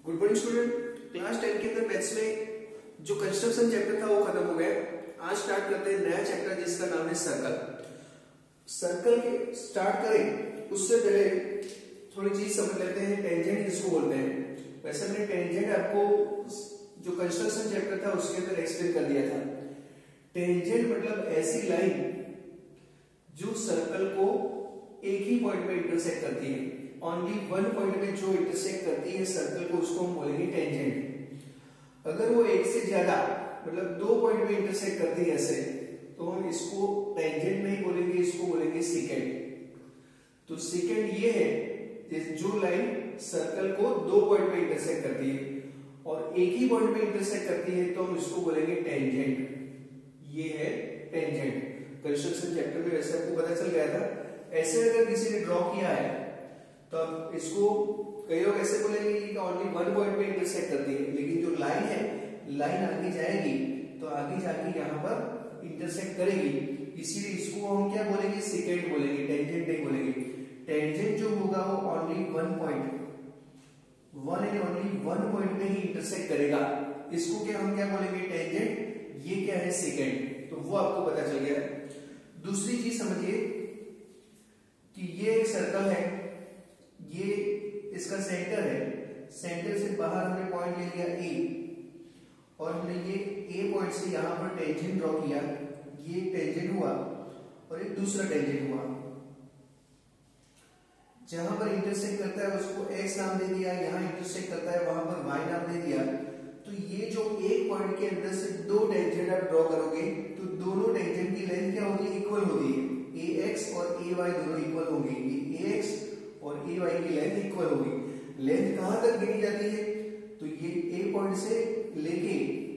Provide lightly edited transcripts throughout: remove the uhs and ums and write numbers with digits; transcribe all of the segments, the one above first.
Good morning student. Class 10 के अंदर maths में जो कंस्ट्रक्शन चैप्टर था वो खत्म हो गया। आज स्टार्ट करते हैं नया चैप्टर जिसका नाम है सर्कल। सर्कल के स्टार्ट करें उससे पहले थोड़ी चीज समझ लेते हैं, टेंजेंट किसको बोलते हैं। वैसे मैंने टेंजेंट आपको जो कंस्ट्रक्शन चैप्टर था उसके अंदर एक्सप्लेन कर दिया था। टेंजेंट मतलब ऐसी लाइन जो सर्कल को एक ही पॉइंट में इंटरसेक्ट करती है, ओनली वन पॉइंट में जो इंटरसेक्ट करती है सर्कल को, उसको हम बोलेंगे टेंजेंट। अगर वो एक से ज्यादा मतलब दो पॉइंट में इंटरसेक्ट करती है ऐसे, तो हम इसको टेंजेंट नहीं बोलेंगे, इसको बोलेंगे सेकेंड। तो सेकेंड ये है जो लाइन सर्कल को दो पॉइंट में इंटरसेक्ट करती है और एक ही पॉइंट में इंटरसेक्ट करती है, तो हम इसको बोलेंगे टेंजेंट। ये है टेंजेंट। कंस्ट्रक्शन चैप्टर में वैसे आपको पता चल गया था। ऐसे अगर किसी ने ड्रॉ किया है तो अब इसको कई लोग ऐसे बोलेंगे कि ओनली वन पॉइंट में इंटरसेक्ट करती है, लेकिन जो लाइन है, लाइन आगे जाएगी तो आगे जाके यहाँ पर इंटरसेक्ट करेगी, इसीलिए इसको हम क्या बोलेंगे, सेकेंड बोलेंगे, टेंजेंट नहीं बोलेंगे। टेंजेंट जो होगा वो only one point, one and only one point में ही इंटरसेक्ट करेगा, इसको क्या हम क्या बोलेंगे, टेंजेंट। ये क्या है, सेकेंड। तो वो आपको पता चल गया। दूसरी चीज समझिए कि ये एक सर्कल है, ये इसका सेंटर है, सेंटर से बाहर हमने पॉइंट ले लिया ए और हमने ये ए पॉइंट से यहां पर टेंजेंट ड्रॉ किया। ये टेंजेंट हुआ और एक दूसरा टेंजेंट हुआ। जहां पर इंटरसेक्ट करता है उसको एक्स नाम दे दिया, यहां इंटरसेक्ट करता है वहां पर वाई नाम दे दिया। तो ये जो एक पॉइंट के अंदर से दो टेंजेंट आप ड्रॉ करोगे तो दोनों टेंजेंट की लेंथ क्या होगी, इक्वल होती है। ए एक्स और ए वाई दोनों इक्वल होंगे। ए एक्स और ए वाई की लेंथ इक्वल होगी। लेंथ कहां तक गिनी जाती है, तो ये ए पॉइंट से लेके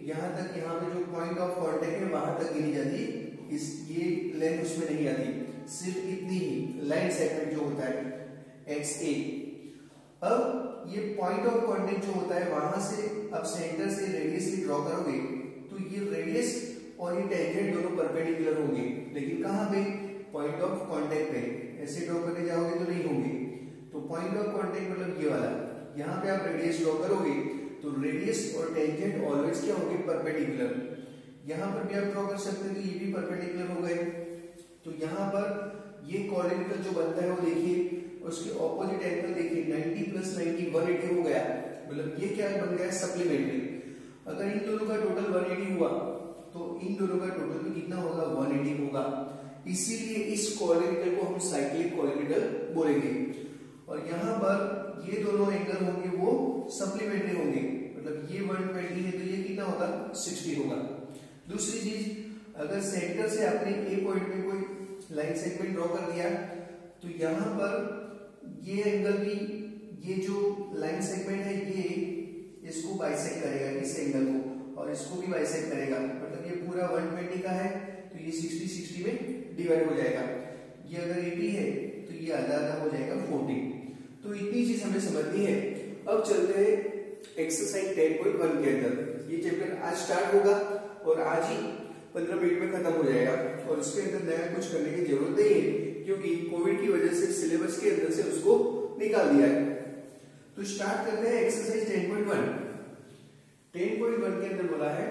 यहां तक, यहां पे जो पॉइंट ऑफ कांटेक्ट है वहां तक गिनी जाती है। इस ये लेंथ उसमें नहीं आती, सिर्फ इतनी ही लाइन सेगमेंट जो होता है एक्स ए। अब ये पॉइंट ऑफ कांटेक्ट जो होता है वहां से अब सेंटर से रेडियस भी ड्रॉ करोगे तो ये रेडियस और ये टेंजेंट दोनों परपेंडिकुलर होंगे, लेकिन कहां पे, पॉइंट ऑफ कांटेक्ट पे। ऐसे ड्रॉ करने जाओगे तो नहीं होंगे। तो पॉइंट ऑफ कांटेक्ट मतलब ये वाला, यहां पे आप रेडियस ड्रॉ करोगे तो रेडियस और टेंजेंट ऑलवेज क्या होंगे, परपेंडिकुलर। यहां पर भी आप ड्रॉ कर सकते हो कि ये भी परपेंडिकुलर हो गए। तो यहां पर ये कोऑर्डिनेट जो बनता है वो देखिए, उसके ऑपोजिट एंगल देखिए, 90 + 90 180 हो गया। मतलब ये क्या बन गया, सप्लीमेंट्री। अगर इन दोनों का टोटल 180 हुआ तो इन दोनों का टोटल भी कितना होगा, 180 होगा। इसीलिए इस कोऑर्डिनेटर को हम साइक्लिक कोऑर्डिनेटर बोलेंगे। और यहां पर ये दोनों एंगल होंगे वो सप्लीमेंट्री होंगे, मतलब ये 120 है तो ये कितना होगा, 60 होगा। दूसरी चीज, अगर सेंटर से आपने ए पॉइंट में कोई लाइन सेगमेंट ड्रॉ कर दिया तो यहां पर ये एंगल भी, ये जो लाइन सेगमेंट है ये इसको बाइसेक्ट करेगा, इस एंगल को, और इसको भी बाइसेक्ट करेगा। मतलब ये पूरा 120 का है तो ये 60 में डिवाइड हो जाएगा। ये अगर 80 है तो ये आधा आधा हो जाएगा 40। तो इतनी चीज हमें समझनी है। अब चलते हैं एक्सरसाइज 10.1 के अंदर। ये चैप्टर आज स्टार्ट होगा और आज ही 15 मिनट में खत्म हो जाएगा और इसके अंदर नया कुछ करने की जरूरत नहीं है, क्योंकि कोविड की वजह से सिलेबस के अंदर से उसको निकाल दिया है। तो स्टार्ट करते हैं एक्सरसाइज 10.1। 10.1 के अंदर बोला है,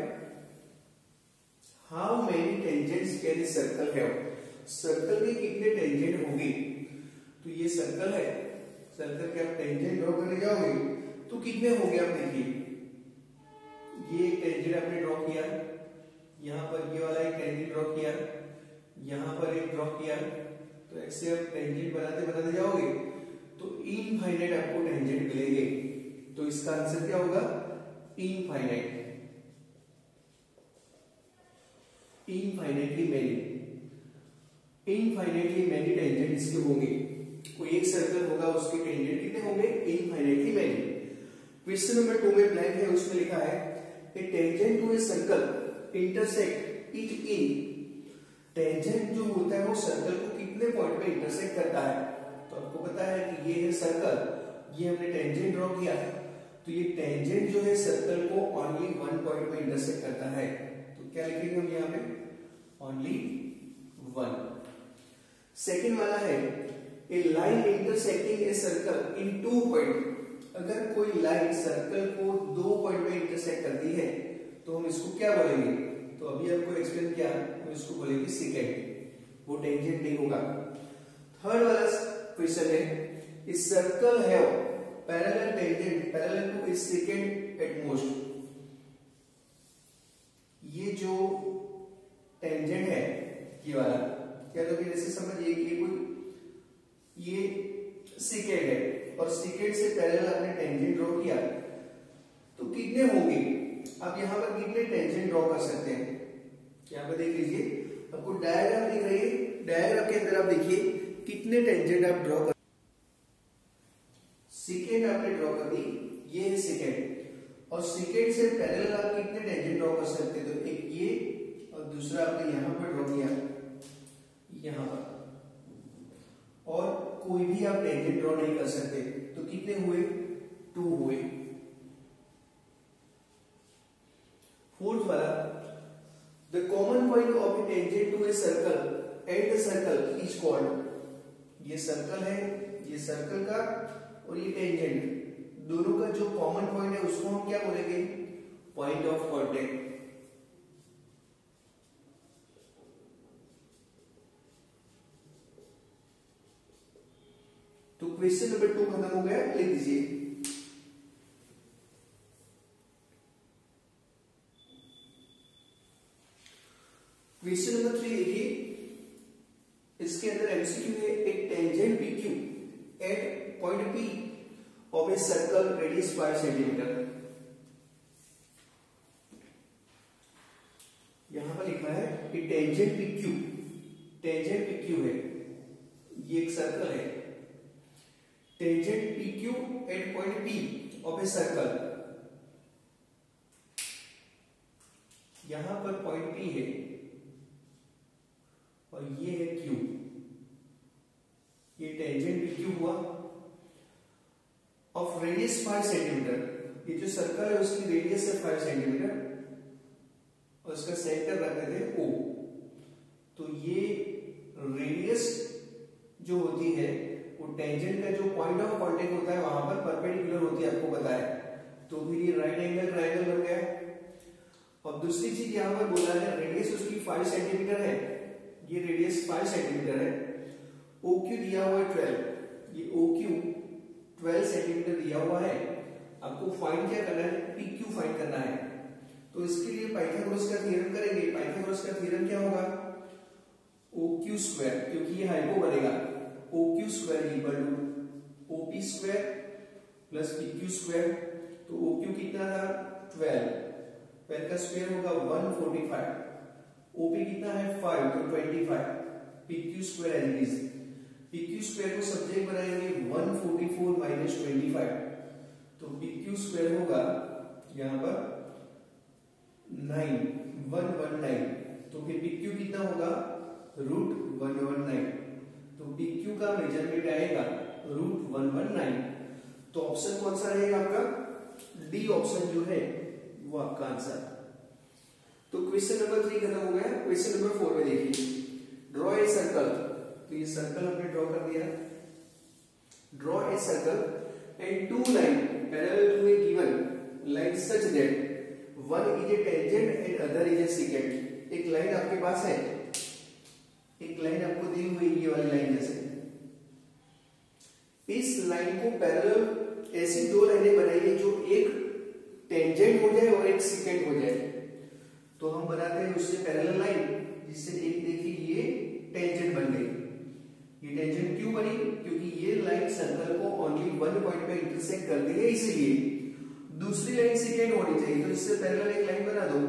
how many tangents can a circle have. Circle के कितने टेंजेंट होंगे। तो ये सर्कल है, सर्कल के आप टेंजेंट ड्रॉ करने जाओगे तो कितने होंगे, आप देखिए। ये एक टेंजेंट आपने ड्रॉ किया, यहां पर ये वाला एक टेंजेंट ड्रॉ किया, यहां पर एक ड्रॉ किया। तो ऐसे आप टेंजेंट बनाते बनाते जाओगे तो इनफाइनाइट आपको टेंजेंट मिलेंगे। तो इसका आंसर क्या होगा, infinite, infinitely many, infinitely many tangent इसके होंगे। कोई एक सर्कल होगा उसके टेंजेंट कितने होंगे, इनफाइनाइटली मैनी। क्वेश्चन नंबर 2 में ब्लैंक है, उसमें लिखा है a tangent to a circle intersect it in. Tangent जो होता है वो सर्कल को कितने पॉइंट पे इंटरसेक्ट करता है। तो आपको पता है कि ये है सर्कल, ये हमने टेंजेंट ड्रॉ किया, तो ये टेंजेंट जो है सर्कल को ओनली वन पॉइंट पे इंटरसेक्ट करता है। तो क्या लिखेंगे हम यहाँ पे, ओनली वन। सेकेंड वाला है a line intersecting a circle in two point. अगर कोई लाइन सर्कल को दो पॉइंट में इंटरसेक्ट करती है तो हम इसको क्या बोलेंगे? तो अभी आपको एक्सप्लेन किया, हम इसको बोलेंगे सेकेंड, वो टेंजेंट नहीं होगा। थर्ड वाला क्वेश्चन है, इस circle have parallel tangent parallel to इस सेकेंड एट मोस्ट। ये जो टेंजेंट है ये वाला, क्या तो जैसे समझिए कि कोई ये सेकेंड है और सेकेंड से पैरेलल आपने टेंजेंट ड्रॉ किया तो कितने होंगे? आप यहां पर कितने टेंजेंट ड्रॉ कर सकते हैं? यहां पर देख लीजिए, आपको डायग्राम दिख रही है, डायग्राम के अंदर आप देखिए कितने टेंजेंट आप ड्रॉ कर, सेकेंड आपने ड्रॉ कर दी, ये है सेकेंड, और सेकेंड से पैरेलल आप कितने टेंजेंट ड्रॉ कर सकते हैं? तो एक ये और दूसरा आपने यहां पर ड्रॉ किया, यहां पर, और कोई भी आप टेंजेंट ड्रॉ नहीं कर सकते। तो कितने हुए? 2 हुए। फोर्थ वाला, the common point of a tangent to a circle at the circle is called. ये सर्कल है, ये सर्कल का और ये टेंजेंट दोनों का जो कॉमन पॉइंट है उसको हम क्या बोलेंगे? Point of contact. तो क्वेश्चन नंबर 2 खत्म हो गया, लिख दीजिए। क्वेश्चन नंबर 3 देखिए, इसके अंदर एमसीक्यू है, एक tangent PQ at point P of a circle radius 5 centimetre. यहां पर लिखा है कि टेंजेंट पीक्यू, टेंजेंट पीक्यू है, ये एक सर्कल है, tangent PQ at point P of a circle. यहां पर पॉइंट P है और ये है Q, ये टेंजेंट PQ हुआ ऑफ रेडियस 5 सेंटीमीटर। ये जो सर्कल है उसकी रेडियस है 5 सेंटीमीटर और इसका सेंटर रख देते हैं O। तो ये रेडियस जो होती है वो टेंजेंट का जो पॉइंट ऑफ कांटेक्ट होता है वहां पर परपेंडिकुलर होती है, आपको पता है। तो फिर ये राइट एंगल ट्रायंगल बन गया। और दूसरी चीज यहां पर बोला है रेडियस उसकी 5 सेंटीमीटर है, ये रेडियस 5 सेंटीमीटर है, OQ दिया हुआ है 12, ये OQ 12 सेंटीमीटर दिया हुआ है। आपको फाइंड क्या करना है? PQ फाइंड करना है। तो इसके लिए पाइथागोरस का थ्योरम करेंगे। पाइथागोरस का थ्योरम क्या होगा? OQ स्क्वायर, क्योंकि ये हाइपो बनेगा, OQ square equal to OP square plus PQ square. तो OQ कितना था? 12, 12 का स्क्वायर होगा 145, OP कितना है? 5, तो 25, PQ square as it is. PQ square को सब्जेक्ट बनाएंगे 144 माइनस 25, तो PQ स्क्वायर होगा यहां पर 9, 119। तो फिर PQ कितना होगा? √119। तो PQ का मेजरमेंट आएगा √119। तो ऑप्शन कौन सा रहेगा आपका? डी ऑप्शन जो है वो आपका आंसर। तो क्वेश्चन नंबर 3 खत्म हो गया। क्वेश्चन नंबर 4 में देखिए, ड्रॉ ए सर्कल। तो ये सर्कल हमने ड्रॉ कर दिया। Draw a circle and 2 line parallel to a given line such that one is a tangent and other is a second. एक लाइन आपके पास है, एक लाइन आपको दी हुई ये वाली लाइन जैसे, इस लाइन को पैरेलल ऐसी 2 लाइनें बनाइए जो एक टेंजेंट हो जाए और एक सेकेंड हो जाए। तो हम बनाते हैं उससे पैरेलल लाइन, जिससे एक देखिए ये टेंजेंट बन गई। ये टेंजेंट क्यों बनी? क्योंकि ये लाइन सर्कल को ओनली 1 पॉइंट पे इंटरसेक्ट करती है, इसलिए। दूसरी लाइन सेकेंड होनी चाहिए, तो इससे पैरेलल एक लाइन बना दो।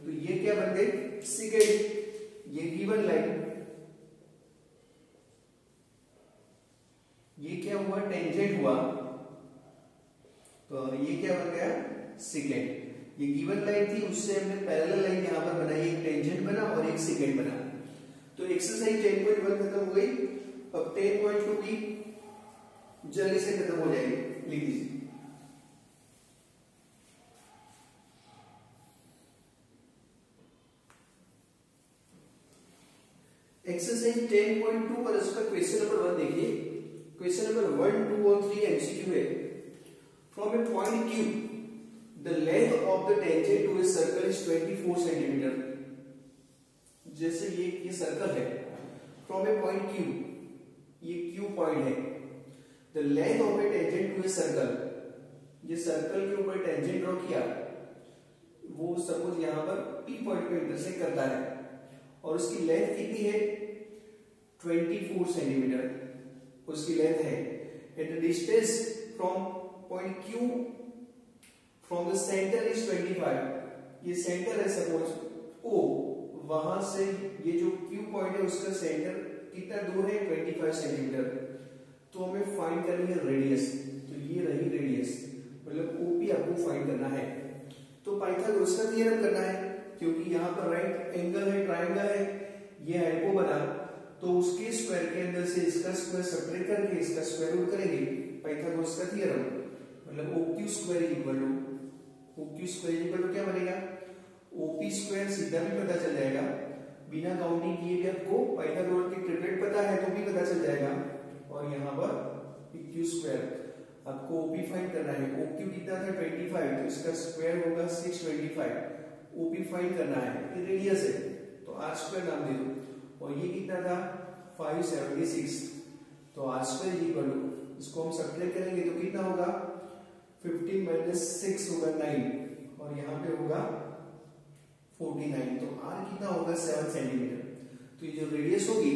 तो ये क्या बन गई? सेकेंड। ये गिवन लाइन, ये क्या हुआ? टेंजेंट हुआ। तो ये क्या बन गया? सेकेंड। ये गिवन लाइन थी, उससे हमने पैरेलल लाइन यहां पर बनाई, एक टेंजेंट बना और एक सेकेंड बना। तो एक्सरसाइज 10.1 खत्म हो गई। अब 10.2 की जल्दी से खत्म हो जाएगी, लिख दीजिए। एक्सरसाइज 10.2 पर इसका क्वेश्चन नंबर 1 देखिए। क्वेश्चन नंबर 1, 2 और 3 एमसीक्यू है। From a point Q, the length of the tangent to a circle is 24 centimetre. जैसे ये सर्कल है, फ्रॉम ए पॉइंट Q, ये Q पॉइंट है, the length of a tangent to a circle, ये circle के ऊपर tangent draw किया, वो सपोज यहां पर P पॉइंट पे इंटरसेक्ट करता है और उसकी लेंथ कितनी है 24 सेंटीमीटर, उसकी लेंथ है। At the distance from point Q from the centre is 25, ये सेंटर है सपोज O, वहां से ये जो Q पॉइंट है उसका सेंटर कितना दूर है 25 सेंटीमीटर। तो हमें फाइंड करनी है रेडियस, तो ये रही रेडियस, मतलब OP आपको फाइंड करना है। तो पाइथागोरस का थ्योरम करना है, क्योंकि यहाँ पर राइट एंगल है, ट्रायंगल है, ये हाइपोबला, तो उसके स्क्वायर के अंदर से इसका स्क्वायर सब्ट्रैक्ट करके इसका स्क्वायर रूट करेंगे। पाइथागोरस का थ्योरम मतलब OQ स्क्वायर इक्वल टू क्या बनेगा, OP स्क्वायर सीधा भी पता चल जाएगा, बिना काउंटिंग किए भी आपको पाइथागोरस की ट्रिपलेट पता है तो भी पता चल जाएगा। और यहाँ पर PQ स्क्वायर, आपको OP फाइंड करना है, OQ कितना था 25, तो इसका स्क्वायर होगा 625, OP फाइंड करना है, ये रेडियस है तो r स्क्वायर नाम दे दो, और ये कितना था 576, तो r स्क्वायर इक्वल टू, इसको हम सब्ट्रैक्ट करेंगे तो कितना होगा 15 माइनस 6 होगा 9, और यहाँ पे होगा 49, तो r कितना होगा 7 सेंटीमीटर। तो ये जो रेडियस होगी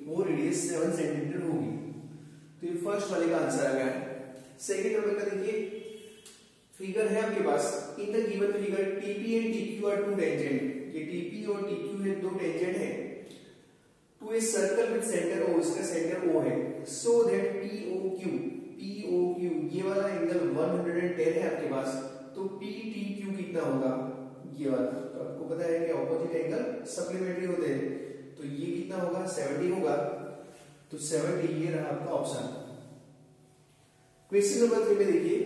वो रेडियस 7 सेंटीमीटर होगी। तो ये फर्स्ट वाले का आंसर आ गया है। सेकंड नंबर का देखिए, फिगर है आपके पास, in the given figure TP and TQ are two tangent, ये TP और TQ है दो टेंजेंट है, to a circle with centre O, इसका सेंटर O है, सो दैट POQ, ये वाला एंगल 110 है आपके पास, तो PTQ कितना होगा, ये वाला, तो आपको पता है कि ऑपोजिट एंगल सप्लीमेंट्री होते हैं, तो ये कितना होगा 70 होगा, तो 70 ये रहा आपका ऑप्शन। क्वेश्चन नंबर 3 में देखिए,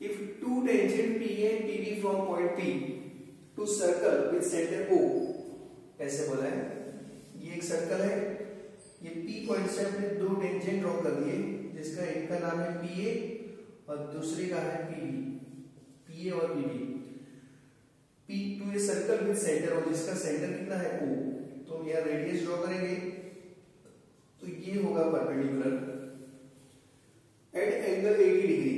if two tangent PA and TB from point P to circle with centre O, ऐसे बोला है, ये एक सर्कल है, ये P पॉइंट से हमने दो टेंजेंट ड्रॉ कर दिए, जिसका एक का नाम है PA और दूसरे का है PB, PA और PB, P to a circle with centre और जिसका सेंटर कितना है O, तो हम यहाँ रेडियस ड्रॉ करेंगे, तो ये होगा परपेंडिकुलर एट एंगल 80 डिग्री,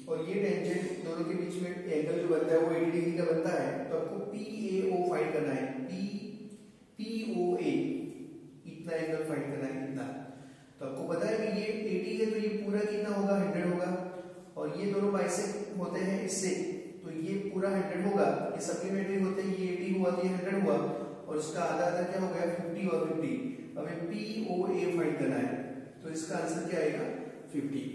और ये टेंजेंट दोनों के बीच में एंगल जो बनता है वो 80 डिग्री का बनता है, तो आपको PAO फाइंड करना है, POA इतना एंगल फाइंड करना है, इतना। तो आपको पता है कि ये 80 है, तो ये पूरा कितना होगा 100 होगा, और ये दोनों बाइसेक्ट होते हैं इससे, तो ये पूरा 100 होगा, ये सप्लीमेंट्री होते हैं, ये 80 हुआ तो ये 100 हुआ, और उसका आधा आधा क्या हो गया 50 और 50, हमें POA फाइंड करना है, तो इसका आंसर क्या आएगा 50।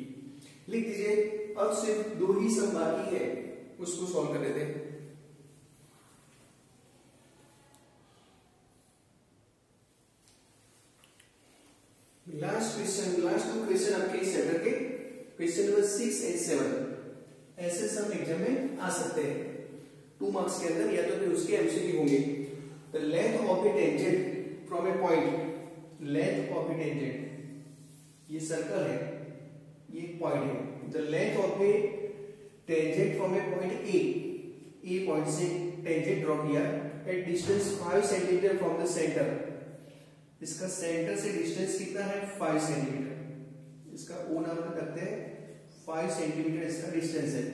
लिख दीजिए। अब सिर्फ दो ही सम बाकी है, उसको सॉल्व कर लेते हैं। लास्ट टू क्वेश्चन आपके इस चैप्टर के, क्वेश्चन नंबर 6 एंड 7 ऐसे सम एग्जाम में आ सकते हैं 2 मार्क्स के अंदर, या तो फिर उसके एमसीक्यू होंगे। The length of a tangent from a point, length of a tangent, ये सर्कल है, ये एक पॉइंट है, the length of a tangent from a point A point से टेंजेंट ड्रॉ किया at distance 5 centimetre from the centre, इसका centre से distance कितना है 5 सेंटीमीटर, इसका O नाम रखते हैं, 5 सेंटीमीटर इसका डिस्टेंस है।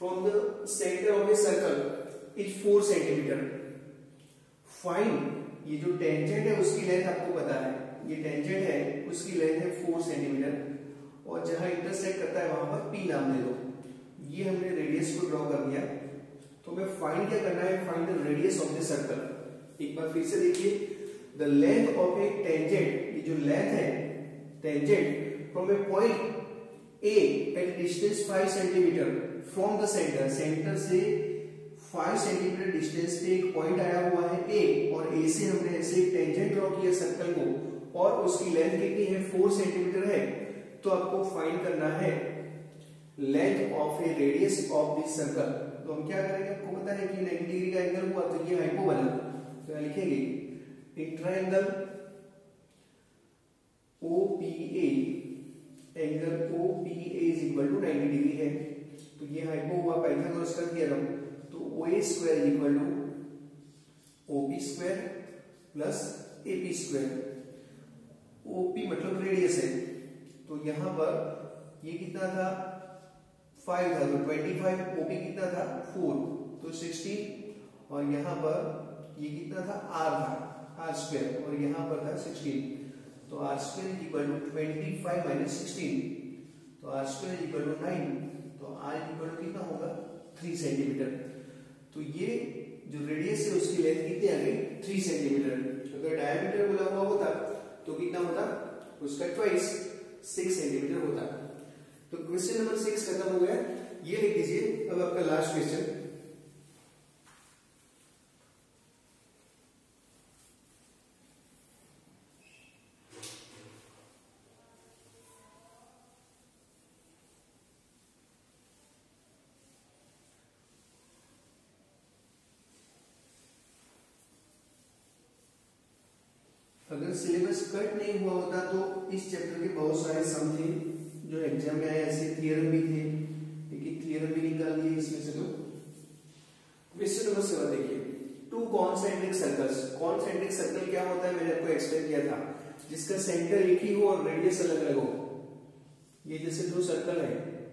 From the centre of a circle is 4 centimetre, find ये जो टेंजेंट है उसकी लेंथ आपको पता है, ये टेंजेंट है उसकी लेंथ है 4 सेंटीमीटर, और जहां इंटरसेक्ट करता है वहां पर P नाम दे दो। ये हमने रेडियस को ड्रॉ कर दिया, तो हमें फाइंड क्या करना है, find the radius of the circle. एक बार फिर से देखिए, the length of a tangent, ये जो लेंथ है tangent from a point A at distance 5 centimetre from the centre, centre से 5 सेंटीमीटर डिस्टेंस पे एक पॉइंट आया हुआ है A, और A से हमने ऐसे एक टेंजेंट ड्रॉ किया सर्कल को, और उसकी लेंथ कितनी है 4 सेंटीमीटर है, तो आपको फाइंड करना है length of A radius of this circle. तो हम क्या करेंगे, आपको पता है कि 90 डिग्री का एंगल हुआ तो ये हाइपोबला, तो यहाँ लिखेंगे एक triangle OPA angle OPA is equal to 90 degree है। तो ये हाइपो हुआ पाइथागोरस का थ्योरम। तो OA square is equal to OB square plus AP square. OP मतलब रेडियस है, तो यहां पर ये कितना था 5 था, तो 25, OP कितना था 4, तो 16, और यहां पर ये कितना था R था, R स्क्वायर, और यहां पर था 16, तो R square is equal to 25 minus 16, तो R square is equal to 9, तो R इक्वल टू कितना होगा 3 सेंटीमीटर। तो ये जो रेडियस है उसकी लेंथ कितनी आ गई 3 सेंटीमीटर। अगर डायमीटर बोला हुआ होता तो कितना होता, उसका ट्वाइस 6 सेंटीमीटर होता। तो क्वेश्चन नंबर 6 खत्म हो गया। ये लिख दीजिए अब आपका लास्ट क्वेश्चन। अगर सिलेबस कट नहीं हुआ होता तो इस चैप्टर के बहुत सारे सम थे जो एग्जाम में आए, ऐसे थियरम भी थे, लेकिन थियरम भी निकाल दिए इसमें से। तो क्वेश्चन नंबर 7 देखिए, to concentric circles. Concentric circle क्या होता है मैंने आपको एक्सप्लेन किया था, जिसका सेंटर एक ही हो और रेडियस अलग अलग हो। ये जैसे दो सर्कल है,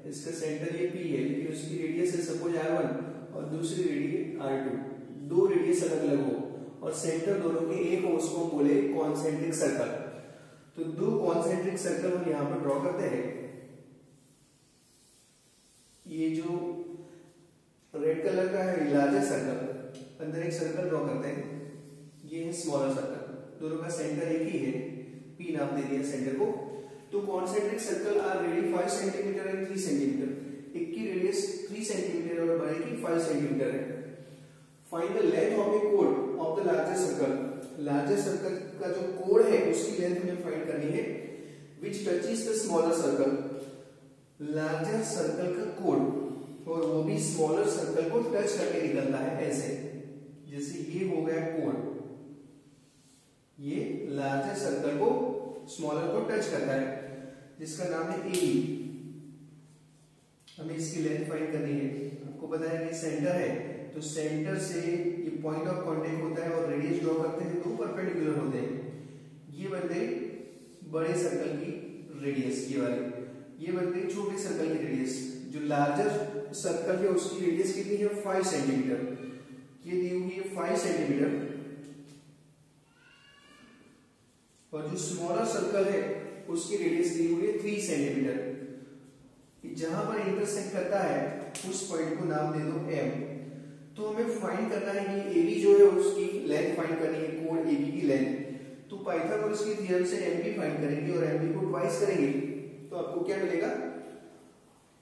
इसका सेंटर ये P है, लेकिन उसकी रेडियस है सपोज R1 और दूसरी रेडियस R2, दो रेडियस अलग अलग हो और सेंटर दोनों के एक हो, उसको बोले कॉन्सेंट्रिक सर्कल। तो दो कॉन्सेंट्रिक सर्कल हम यहां पर ड्रॉ करते हैं। ये जो रेड कलर का है लार्जर सर्कल, अंदर एक सर्कल ड्रॉ करते हैं, ये है स्मॉलर सर्कल, दोनों का सेंटर एक ही है, P नाम दे दिया सेंटर को। तो concentric circle are radii 5 centimetre and 3 centimetre. एक की रेडियस 3 सेंटीमीटर और बड़े की 5 सेंटीमीटर है। Find the length of A code of the largest circle. Largest circle का जो कोड है उसकी लेंथ हमें फाइंड करनी है, विच touches the smaller circle. Largest circle का कोड, और वो भी स्मॉलर सर्कल को टच करके निकलता है ऐसे, जैसे ये हो गया कोड, ये लार्जेस्ट सर्कल को स्मॉलर को टच करता है, जिसका नाम है AB। हमें इसकी लेंथ फाइंड करनी है। आपको पता है कि सेंटर है, तो सेंटर से ये पॉइंट ऑफ कांटेक्ट होता है और रेडियस ड्रॉ करते हैं, दो परपेंडिकुलर होते हैं। ये बनते बड़े सर्कल की रेडियस, ये वाले, ये बनते छोटे सर्कल की रेडियस। जो लार्जर सर्कल है उसकी रेडियस कितनी है 5 सेंटीमीटर, ये दी हुई है 5 सेंटीमीटर, और जो स्मॉलर सर्कल है उसकी रेडियस दी हुई है 3 सेंटीमीटर। जहां पर इंटरसेक्ट करता है उस पॉइंट को नाम दे दो M। तो हमें फाइंड करना है कि AB जो है उसकी लेंथ फाइंड करनी है, कोड AB की लेंथ। तो पाइथागोरस के थ्योरम से MB फाइंड करेंगे और MB को ट्वाइस करेंगे, तो आपको क्या मिलेगा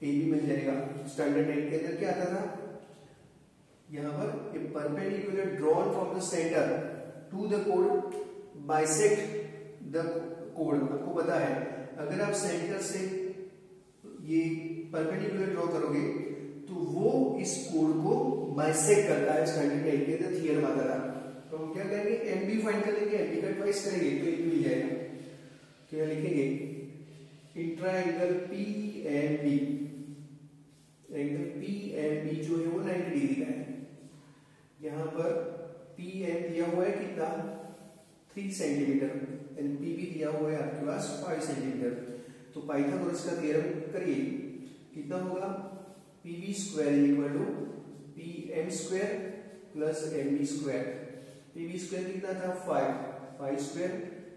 AB मिल जाएगा। स्टैंडर्ड टाइप के अंदर क्या आता था, यहां पर ए perpendicular drawn from the centre to the code bisect the code. आपको पता है अगर आप सेंटर से ये परपेंडिकुलर ड्रॉ करोगे तो वो इस कोड को बाइसेक्ट करता है, स्टैंडर्ड टाइप के अंदर थ्योरम आता था। तो हम क्या करेंगे MB फाइंड करेंगे, MB का ट्वाइस करेंगे तो AB मिल जाएगा। तो यहां लिखेंगे in triangle PNB, angle PNB जो है वो 90 डिग्री का है। यहां पर PN दिया हुआ है कितना 3 सेंटीमीटर एंड PB दिया हुआ है आपके पास 5 सेंटीमीटर। तो पाइथागोरस का थ्योरम करिए, कितना होगा PB square equal to PM square plus MB square. PB square कितना था 5 स्क्वायर,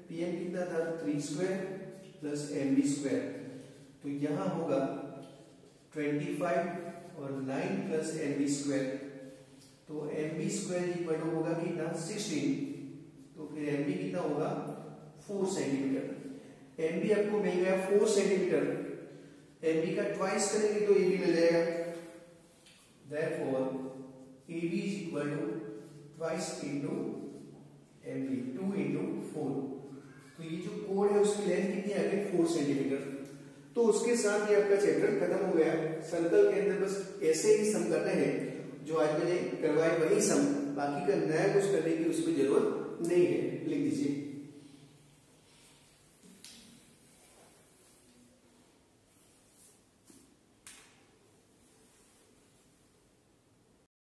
PM कितना था 3 स्क्वायर प्लस MB स्क्वायर। तो यहां होगा 25 और 9 प्लस MB स्क्वायर। तो MB स्क्वायर इक्वल टू होगा कितना 16, तो फिर MB कितना होगा 4 सेंटीमीटर। MB आपको मिल गया 4 सेंटीमीटर, MB का ट्वाइस करेंगे तो AB मिल जाएगा। Therefore AB is equal to twice into MB, 2 into 4। तो ये जो कोड है उसकी लेंथ कितनी आ गई 4 सेंटीमीटर। तो उसके साथ ये आपका चैप्टर खत्म हो गया। सर्कल के अंदर बस ऐसे ही सम करने हैं, जो आज मैंने करवाए वही सम, बाकी का नया कुछ करने की उसमें जरूरत नहीं है। लिख दीजिए।